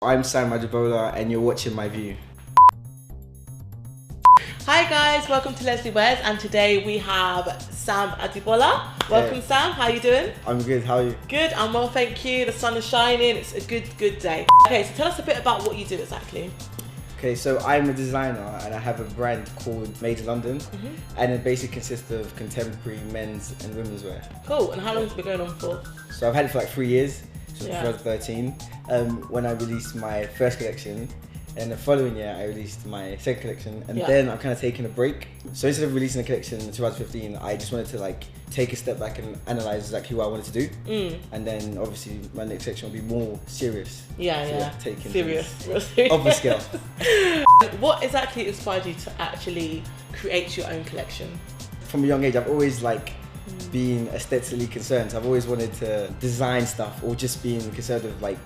I'm Sam Adegbola and you're watching MyView. Hi guys, welcome to Leslie Wears, and today we have Sam Adegbola. Welcome, hey. Sam, how are you doing? I'm good, how are you? Good, I'm well, thank you. The sun is shining, it's a good day. Okay, so tell us a bit about what you do exactly. Okay, so I'm a designer and I have a brand called MyView X MDILDN, and it basically consists of contemporary men's and women's wear. Cool, and how long has it been going on for? So I've had it for like 3 years, since 2013, when I released my first collection. And the following year, I released my second collection, and then I'm kind of taking a break. So instead of releasing a collection in 2015, I just wanted to like take a step back and analyze exactly what I wanted to do. And then obviously my next section will be more serious. Taking serious. Of the scale. What exactly inspired you to actually create your own collection? From a young age, I've always like been aesthetically concerned. So I've always wanted to design stuff, or just being concerned with like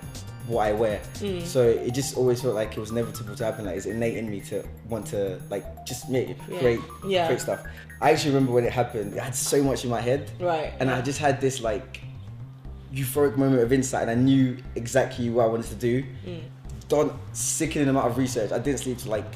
what I wear. So it just always felt like it was inevitable to happen. Like it's innate in me to want to like just create stuff. I actually remember when it happened, I had so much in my head, and I just had this like euphoric moment of insight, and I knew exactly what I wanted to do. Done sickening amount of research. I didn't sleep till like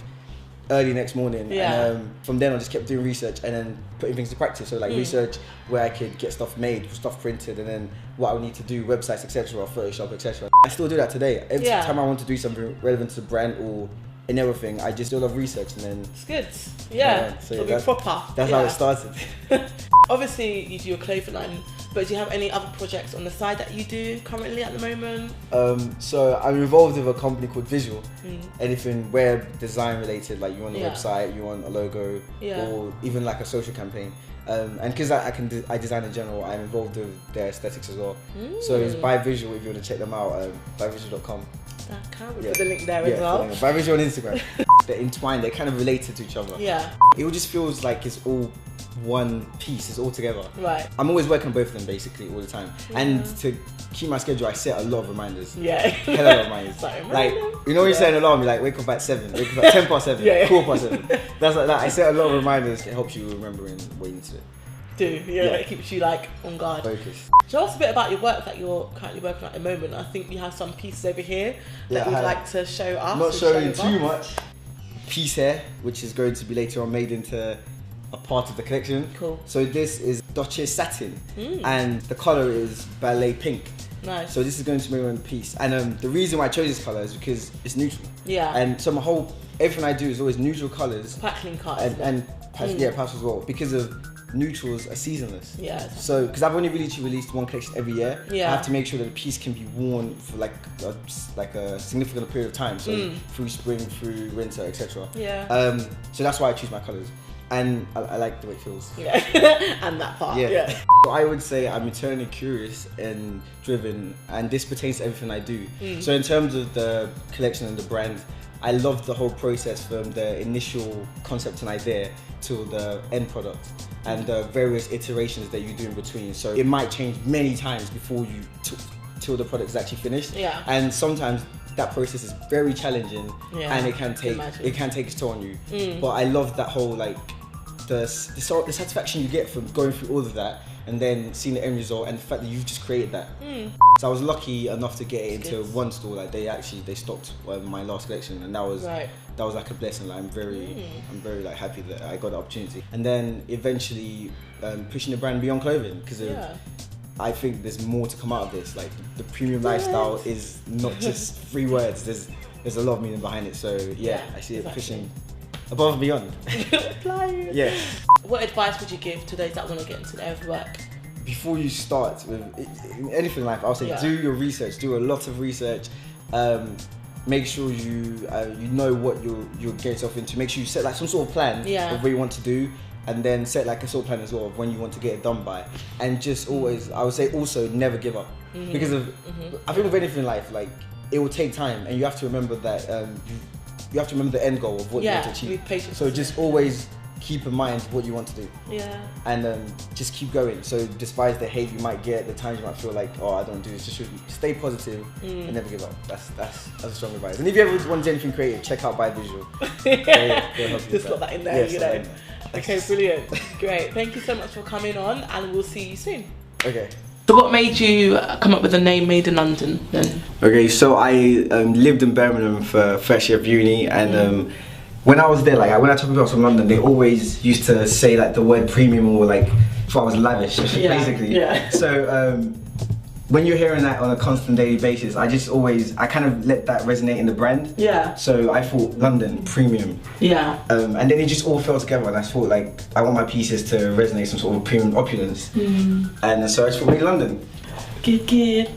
early next morning, and from then I just kept doing research and then putting things to practice. So like research where I could get stuff made, stuff printed, and then what I would need to do, websites, etc., Photoshop, etc. I still do that today. Every time I want to do something relevant to the brand or in everything, I just do a lot of research, and then it's good. So that's proper. That's how it started. Obviously, you do your clothing line, but do you have any other projects on the side that you do currently at the moment? So I'm involved with a company called Visual. Anything web design related, like you want a website, you want a logo, or even like a social campaign. And because I design in general, I'm involved with their aesthetics as well. So it's by Visual, if you want to check them out, byvisual.com. We'll put the link there as well. By Visual on Instagram. They're entwined, they're kind of related to each other. It all just feels like it's all one piece, it's all together. I'm always working on both of them basically all the time. And to keep my schedule, I set a lot of reminders. Hell of a reminders. Like, you know when you set an alarm, you like wake up at 7, wake up at 10 past 7, 7. That's like that. I set a lot of reminders. It helps you remembering what you need to do. It keeps you like on guard. Focus. Tell us a bit about your work that you're currently working on at the moment. I think you have some pieces over here that you'd like to show us. Not showing too much. Piece here, which is going to be later on made into a part of the collection. Cool. So this is Duchess satin, and the color is ballet pink. Nice. So this is going to be one piece, and the reason why I chose this color is because it's neutral. And so everything I do is always neutral colors. Packaging cards. And patch as well, because of neutrals are seasonless. So because I've only really released one collection every year, I have to make sure that the piece can be worn for like a significant period of time. So through spring, through winter, etc. So that's why I choose my colors. And I like the way it feels. And that part. So I would say I'm eternally curious and driven, and this pertains to everything I do. So in terms of the collection and the brand, I love the whole process from the initial concept and idea to the end product, and the various iterations that you do in between. So it might change many times before you till the product is actually finished. And sometimes that process is very challenging, and it can take its toll on you. But I love that whole like the satisfaction you get from going through all of that and then seeing the end result, and the fact that you've just created that. So I was lucky enough to get it into one store. Like they stocked my last collection, and that was like a blessing. Like I'm very like happy that I got the opportunity. And then eventually pushing the brand beyond clothing, because I think there's more to come out of this. Like the premium lifestyle is not just 3 words. There's a lot of meaning behind it. So I see it pushing above and beyond. What advice would you give to those that want to get into their work? Before you start with anything in life, I'll say do your research. Do a lot of research. Make sure you know what you're getting yourself into. Make sure you set like some sort of plan of what you want to do, and then set like a sort of plan as well of when you want to get it done by. And just always, I would say also never give up, because of I think with anything in life, like it will take time, and you have to remember that you have to remember the end goal of what you want to achieve. So just always keep in mind what you want to do. And just keep going. So despite the hate you might get, the times you might feel like, oh, I don't do this, just stay positive and never give up. That's a strong advice. And if you ever want anything creative, check out By Visual. Just got that in there, you know. Okay, brilliant. Great. Thank you so much for coming on, and we'll see you soon. Okay. So what made you come up with the name Made in London then? Okay, so I lived in Birmingham for first year of uni, and when I was there, like when I talk about from London, they always used to say like the word premium or like if I was lavish, basically. Yeah. So when you're hearing that on a constant daily basis, I kind of let that resonate in the brand. Yeah. So I thought London premium. Yeah. And then it just all fell together, and I thought like I want my pieces to resonate some sort of premium opulence. And so I just thought Made in London. Good.